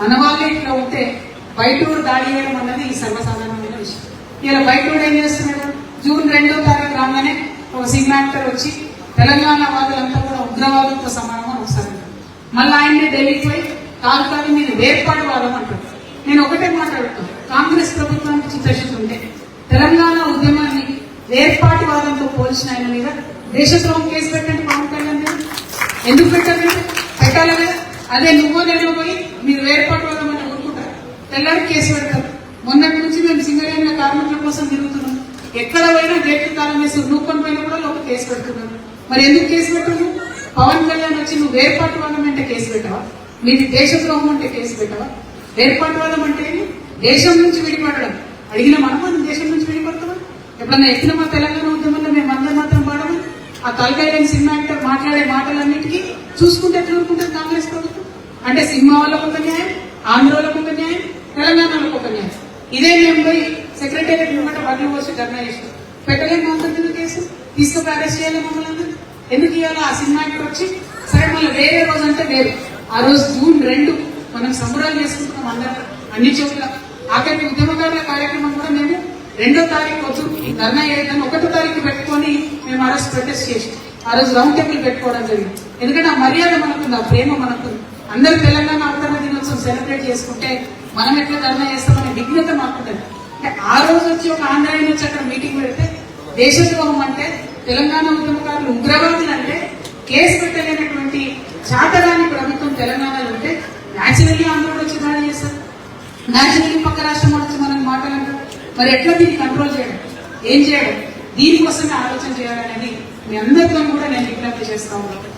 మన వాళ్ళే ఇట్లా ఉంటే బయటూరు దాడి చేయడం అన్నది సర్వసాధారణమైన విషయం. ఇలా బయటూరు ఏం చేస్తున్నాడు, జూన్ 2వ తారీఖు రాగానే ఒక సినిమా యాక్టర్ వచ్చి తెలంగాణ వాదులంతా కూడా ఉగ్రవాదులతో సమానం అని ఒకసారి మళ్ళీ ఆయన్ని ఢిల్లీకి పోయి కాదు నేను వేర్పాటు వాదం అంటాడు. నేను ఒకటే మాట్లాడుతాను, కాంగ్రెస్ ప్రభుత్వానికి చిత్తశుద్ధి ఉంటే తెలంగాణ ఉద్యమాన్ని వేర్పాటు వాదంతో పోల్చిన ఆయన మీద దేశద్రోహం కేసు పెట్టండి. పవన్ కళ్యాణ్ మీద ఎందుకు పెట్టాలంటే పెట్టాలి కదా. అదే నువ్వో నేను పోయి మీరు వేర్పాటు వాదం అని ఊరుకుంటారు, తెల్లారి కేసు పెడతారు. మొన్నటి నుంచి మేము సింగరేణి కార్మికుల కోసం తిరుగుతున్నాం, ఎక్కడ పోయినా గేట్లు తాళం వేసి నూకొని పోయినా కూడా లోపల కేసు పెడుతున్నారు. మరి ఎందుకు కేసు పెట్టారు? పవన్ కళ్యాణ్ వచ్చి నువ్వు వేర్పాటు వాదం అంటే కేసు పెట్టావా, మీది దేశద్రోహం అంటే కేసు పెట్టావా? వేర్పాటు వాదం అంటే దేశం నుంచి విడిపడడం. అడిగిన మనం దేశం నుంచి విడిపడతామా? ఎప్పుడన్నా ఎక్కిన మా తెలంగాణ ఉద్యమంలో మేము అందరం మాత్రం పాడము. ఆ తలకాయలేని సినిమా యాక్టర్ మాట్లాడే మాటలన్నింటికీ చూసుకుంటే ఎట్లా ఊరుకుంటుంది కాంగ్రెస్ ప్రభుత్వం? అంటే సినిమా వాళ్ళకు ఒక న్యాయం, ఆంధ్ర వాళ్ళకు ఒక న్యాయం, తెలంగాణలో ఒక న్యాయం. ఇదే మేము పోయి సెక్రటేరియట్ ముంగట బదులు పోసి ధర్నా చేసాం, పెట్టలేము అందరికీ కేసు, తీసుకుపోయి అరెస్ట్ చేయాలి మమ్మల్ని అందరూ. ఎందుకు ఇవ్వాలి? ఆ సినిమా యాక్టర్ వచ్చి సరే మళ్ళీ వేరే రోజు అంటే వేరు. ఆ రోజు జూన్ 2 మనం సంబరాలు చేసుకుంటున్నాం అందరం అన్ని చోట్ల. ఆఖరికి ఉద్యమకారుల కార్యక్రమం కూడా మేము 2వ తారీఖు రోజు ధర్నా చేయడానికి 1వ తారీఖు పెట్టుకొని మేము ఆ రోజు ప్రొటెస్ట్ చేసాం. ఆ రోజు రౌండ్ టేబుల్ పెట్టుకోవడం జరిగింది. ఎందుకంటే ఆ మర్యాద మనకుంది, ఆ ప్రేమ మనకుంది. అందరూ తెలంగాణ అవతరణ దినోత్సవం సెలబ్రేట్ చేసుకుంటే మనం ఎట్లా ధర్నా చేస్తామనే విఘ్నత మాకుంటుంది. అంటే ఆ రోజు వచ్చి ఒక ఆంధ్ర వచ్చి అక్కడ మీటింగ్ పెడితే దేశద్రోహం అంటే తెలంగాణ ఉద్యమకారులు ఉగ్రవాదులు అంటే కేసు పెట్టలేనటువంటి చాతరాని ప్రభుత్వం తెలంగాణలో ఉంటే న్యాచురల్లీ ఆంధ్రుడు వచ్చి దాడి చేస్తారు, న్యాచురల్లీ పక్క రాష్ట్రం వచ్చి మనకు మాట్లాడారు. మరి ఎట్లా దీన్ని కంట్రోల్ చేయడం, ఏం చేయడం, దీనికోసమే ఆలోచన చేయాలనేది మీ అందరితో కూడా నేను విజ్ఞప్తి చేస్తా ఉన్నాను.